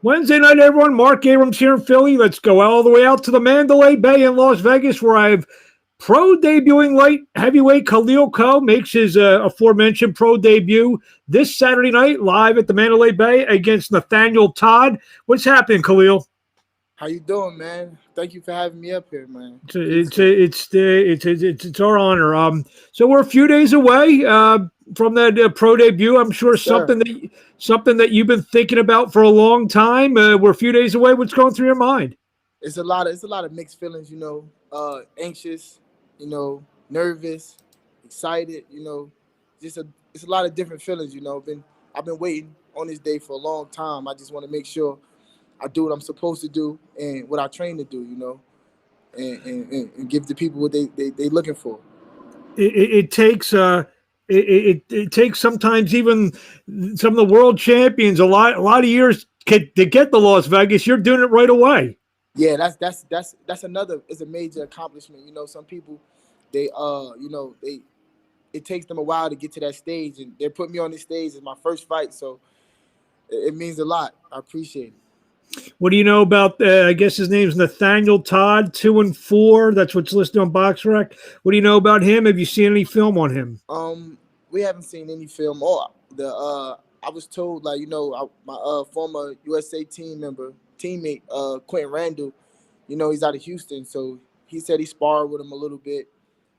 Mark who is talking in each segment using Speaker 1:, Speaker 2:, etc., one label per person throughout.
Speaker 1: Wednesday night, everyone. Mark Abrams here in Philly. Let's go all the way out to the Mandalay Bay in Las Vegas, where I have pro debuting light heavyweight Khalil Coe makes his aforementioned pro debut this Saturday night live at the Mandalay Bay against Nathaniel Todd. What's happening, Khalil?
Speaker 2: How you doing, man? Thank you for having me up here, man.
Speaker 1: It's our honor. So we're a few days away from that pro debut. I'm sure
Speaker 2: Yes, sir.
Speaker 1: something that you've been thinking about for a long time. We're a few days away. What's going through your mind?
Speaker 2: It's a lot of mixed feelings, anxious, nervous, excited, it's a lot of different feelings, I've been waiting on this day for a long time. I just want to make sure I do what I'm supposed to do and what I train to do, and give the people what they looking for.
Speaker 1: It takes it takes sometimes even some of the world champions a lot of years to get to Las Vegas. You're doing it right away.
Speaker 2: Yeah, that's another is a major accomplishment. Some people they it takes them a while to get to that stage, and they're putting me on this stage as my first fight, so it means a lot. I appreciate it.
Speaker 1: What do you know about? I guess his name's Nathaniel Todd, 2-4. That's what's listed on BoxRec. What do you know about him? Have you seen any film on him?
Speaker 2: We haven't seen any film. Or I was told my former USA teammate Quentin Randall, he's out of Houston, so he said he sparred with him a little bit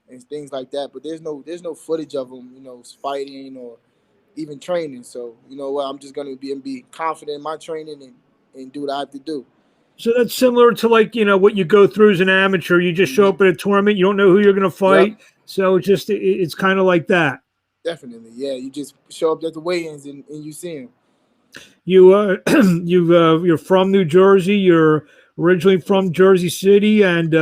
Speaker 2: and things like that. But there's no footage of him, fighting or even training. So what, I'm just gonna be confident in my training and do what I have to do.
Speaker 1: So that's similar to what you go through as an amateur. You just show
Speaker 2: Hmm.
Speaker 1: up at a tournament. You don't know who you're going to
Speaker 2: Yep,
Speaker 1: fight. So it's kind of like that.
Speaker 2: definitely. Yeah, you just show up at the weigh-ins and you see him.
Speaker 1: You're from New Jersey. You're originally from Jersey City, and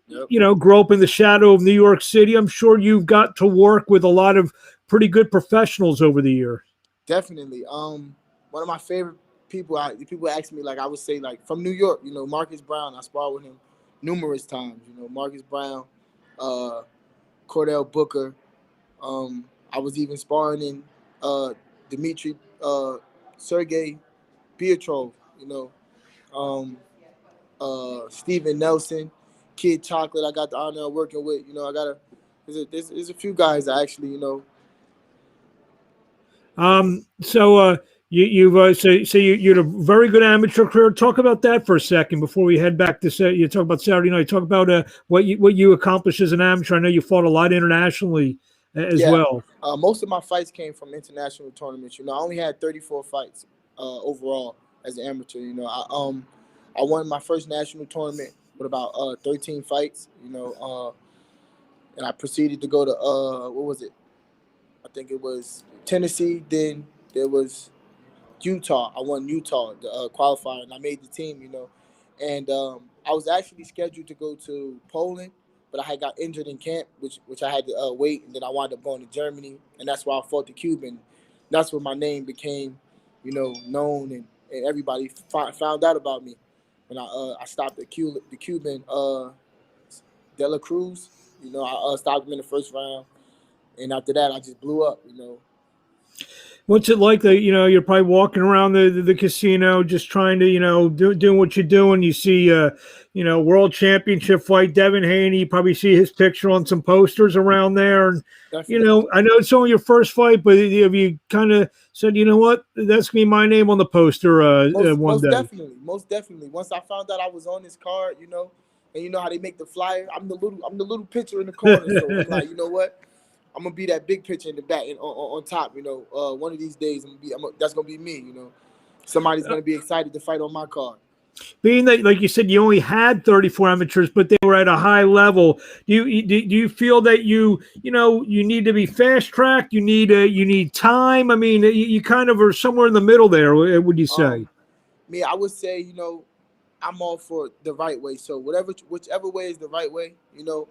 Speaker 2: Yep.
Speaker 1: grew up in the shadow of New York City. I'm sure you've got to work with a lot of pretty good professionals over the years.
Speaker 2: Definitely. One of my favorite people. People ask me, like, I would say, like, from New York. Marcus Brown. I sparred with him numerous times. Marcus Brown, uh, Cordell Booker. I was even sparring in Dmitry Sergey Pietrov. Um, Steven Nelson, Kid Chocolate. I got the honor of working with. I got a there's a few guys that actually
Speaker 1: So you've you had a very good amateur career. Talk about that for a second before we head back to say you talk about Saturday night. Talk about what you accomplished as an amateur. I know you fought a lot internationally as
Speaker 2: Yeah,
Speaker 1: well.
Speaker 2: most of my fights came from international tournaments. I only had 34 fights overall as an amateur. I won my first national tournament with about 13 fights. And I proceeded to go to what was it? I think it was Tennessee. Then there was Utah. I won Utah the qualifier, and I made the team. And I was actually scheduled to go to Poland, but I had got injured in camp, which I had to wait, and then I wound up going to Germany, and that's why I fought the Cuban. That's when my name became, known, and everybody found out about me when I stopped the Cuban De La Cruz. I stopped him in the first round, and after that, I just blew up.
Speaker 1: What's it like that, you're probably walking around the casino just trying to, doing what you're doing. You see, world championship fight, Devin Haney, you probably see his picture on some posters around there. And,
Speaker 2: Definitely.
Speaker 1: I know it's only your first fight, but have you kind of said, you know what, that's going to be my name on the poster
Speaker 2: Most
Speaker 1: one
Speaker 2: most
Speaker 1: day?
Speaker 2: definitely, most definitely. Once I found out I was on this card, and you know how they make the flyer, I'm the little pitcher in the corner. So I'm like, you know what? I'm gonna be that big pitcher in the back and on top. One of these days that's gonna be me. Somebody's gonna be excited to fight on my card.
Speaker 1: Being that, like you said, you only had 34 amateurs, but they were at a high level. Do you feel that you need to be fast tracked? You need time. I mean, you kind of are somewhere in the middle there. Would you say?
Speaker 2: Um, Me, I would say, I'm all for the right way. So whichever way is the right way,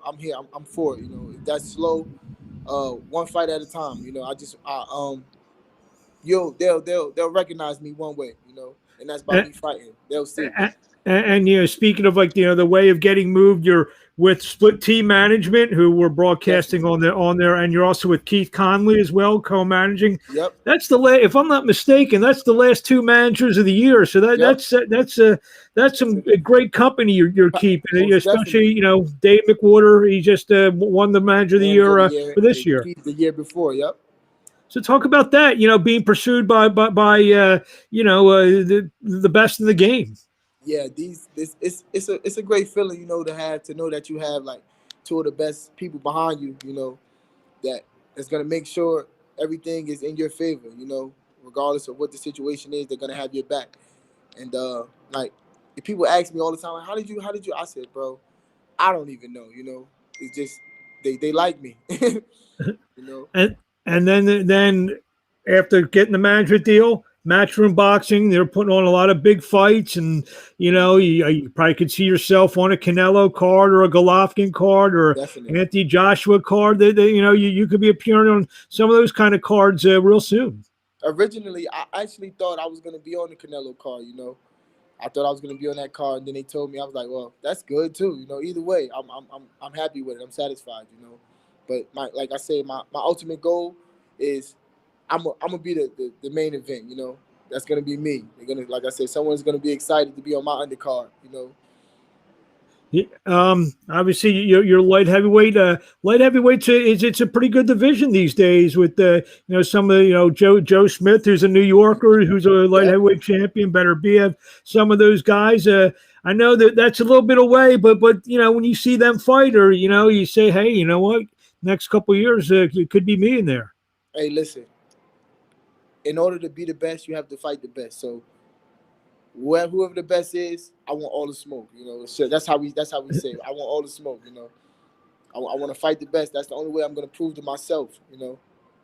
Speaker 2: I'm here. I'm for it. If that's slow, one fight at a time. They'll recognize me one way. And that's by me fighting. They'll see.
Speaker 1: And speaking of like the way of getting moved, you're with Split Team Management, who were broadcasting
Speaker 2: Definitely.
Speaker 1: on there, and you're also with Keith Conley as well, co-managing.
Speaker 2: Yep.
Speaker 1: That's if I'm not mistaken, that's the last two managers of the year. So
Speaker 2: Yep.
Speaker 1: that's some great company you're keeping,
Speaker 2: Most
Speaker 1: especially
Speaker 2: definitely.
Speaker 1: Dave McWhorter. He just won the manager of the
Speaker 2: Manager
Speaker 1: year
Speaker 2: of the year
Speaker 1: for
Speaker 2: and
Speaker 1: this year.
Speaker 2: Keith the year before. Yep.
Speaker 1: So talk about that. Being pursued by the best in the game.
Speaker 2: Yeah, it's a great feeling, to know that you have like two of the best people behind you, that is gonna make sure everything is in your favor, regardless of what the situation is, they're gonna have your back. And like if people ask me all the time, like, how did you I said, bro, I don't even know, It's just they like me. you know.
Speaker 1: And then after getting the management deal, Matchroom Boxing, they're putting on a lot of big fights, and you probably could see yourself on a Canelo card or a Golovkin card or
Speaker 2: Definitely.
Speaker 1: Anthony Joshua card. You could be appearing on some of those kind of cards real soon.
Speaker 2: Originally I actually thought I was gonna be on the Canelo card. I thought I was gonna be on that card, and then they told me I was like, well, that's good too. Either way, I'm happy with it. I'm satisfied. But like I say, my ultimate goal is I'm gonna be the main event. That's gonna be me. They're gonna, like I said, someone's gonna be excited to be on my undercard.
Speaker 1: Yeah, obviously, you're light heavyweight. Light heavyweight it's a pretty good division these days with some of Joe Smith, who's a New Yorker, who's a light
Speaker 2: Yep.
Speaker 1: heavyweight champion. Better be of some of those guys. I know that's a little bit away, but when you see them fight, or you say, hey, you know what, next couple of years it could be me in there.
Speaker 2: Hey, listen. In order to be the best, you have to fight the best. So whoever the best is, I want all the smoke. So that's how we say it. I want all the smoke. I want to fight the best. That's the only way I'm going to prove to myself.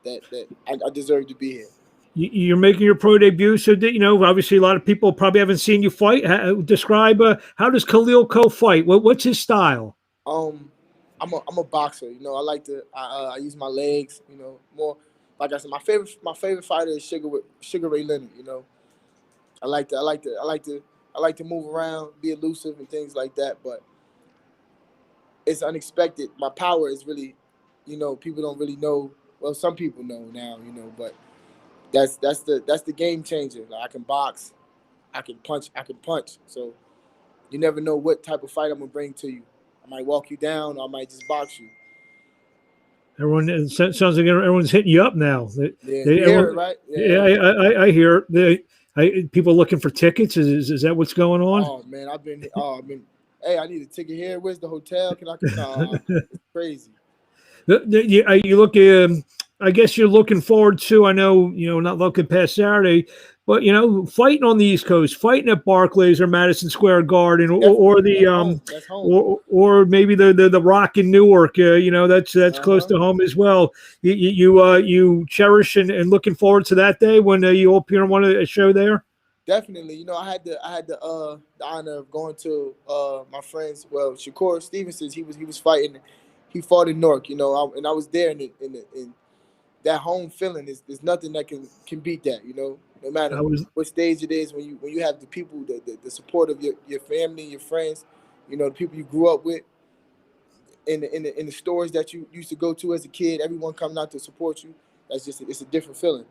Speaker 2: That I deserve to be here.
Speaker 1: You're making your pro debut, so obviously a lot of people probably haven't seen you fight. Describe how does Khalil Coe fight? What's his style?
Speaker 2: Um, I'm a boxer. I like to I use my legs. More like I said, my favorite fighter is Sugar Ray Leonard. I like to move around, be elusive and things like that. But it's unexpected. My power is really, people don't really know. Well, some people know now, but that's the game changer. Like, I can box, I can punch. So you never know what type of fight I'm gonna bring to you. I might walk you down, or I might just box you.
Speaker 1: Everyone it sounds like everyone's hitting you up now.
Speaker 2: Yeah, you hear it,
Speaker 1: Everyone,
Speaker 2: right?
Speaker 1: yeah,
Speaker 2: Yeah.
Speaker 1: I hear it. People looking for tickets. Is that what's going on?
Speaker 2: Oh man, I've been. Hey, I need a ticket here. Where's the hotel? Can I come? Nah, it's crazy.
Speaker 1: You look. I guess you're looking forward to. I know not looking past Saturday, but fighting on the East Coast, fighting at Barclays or Madison Square Garden, or
Speaker 2: Definitely,
Speaker 1: the
Speaker 2: that's home. That's home.
Speaker 1: or maybe the Rock in Newark. That's close
Speaker 2: Uh-huh.
Speaker 1: to home as well. You cherish and looking forward to that day when you all appear on a show there.
Speaker 2: Definitely. I had the honor of going to my friends. Well, Shakur Stevenson's. He was fighting. He fought in Newark. And I was there in that home feeling. There's nothing that can beat that. No matter
Speaker 1: I was
Speaker 2: what stage it is, when you have the people, the support of your family, your friends, the people you grew up with, in the stores that you used to go to as a kid, everyone coming out to support you. It's a different feeling.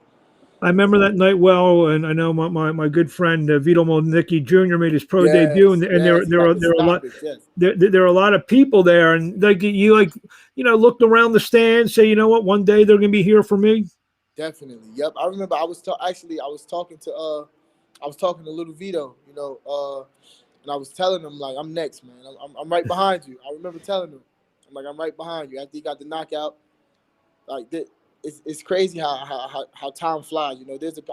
Speaker 1: I remember that night well, and I know my good friend Vito Molnicki Jr. made his pro debut,
Speaker 2: Yes,
Speaker 1: and
Speaker 2: yes, he got the
Speaker 1: there are a lot
Speaker 2: stoppage. Yes.
Speaker 1: there are a lot of people there, and looked around the stands, say, what, one day they're going to be here for me.
Speaker 2: Definitely. Yep. I remember actually I was talking to little Vito, and I was telling him like I'm next, man. I'm right behind you. I remember telling him, I'm like, I'm right behind you. After he got the knockout, like that, it's crazy how time flies.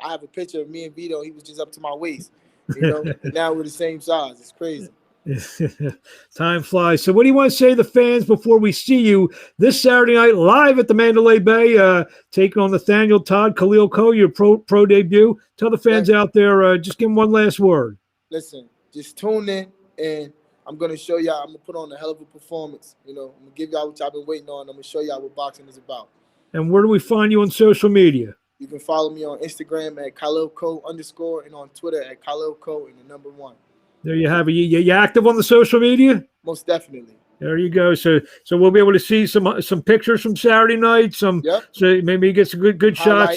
Speaker 2: I have a picture of me and Vito. He was just up to my waist, and now we're the same size. It's crazy.
Speaker 1: Time flies. So, what do you want to say to the fans before we see you this Saturday night live at the Mandalay Bay, taking on Nathaniel Todd, Khalil Coe, your pro debut? Tell the fans
Speaker 2: Def-
Speaker 1: out there, just give them one last word.
Speaker 2: Listen, just tune in, and I'm gonna show y'all. I'm gonna put on a hell of a performance. I'm gonna give y'all what y'all been waiting on. I'm gonna show y'all what boxing is about.
Speaker 1: And where do we find you on social media?
Speaker 2: You can follow me on Instagram at Khalil Coe _ and on Twitter at Khalil Coe and the number one.
Speaker 1: There you have it. You active on the social media?
Speaker 2: Most definitely.
Speaker 1: There you go. So we'll be able to see some pictures from Saturday night. So maybe you get some good shots.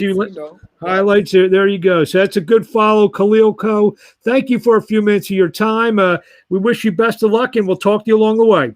Speaker 1: Highlights. There you go. So that's a good follow, Khalil Coe. Thank you for a few minutes of your time. We wish you best of luck, and we'll talk to you along the way.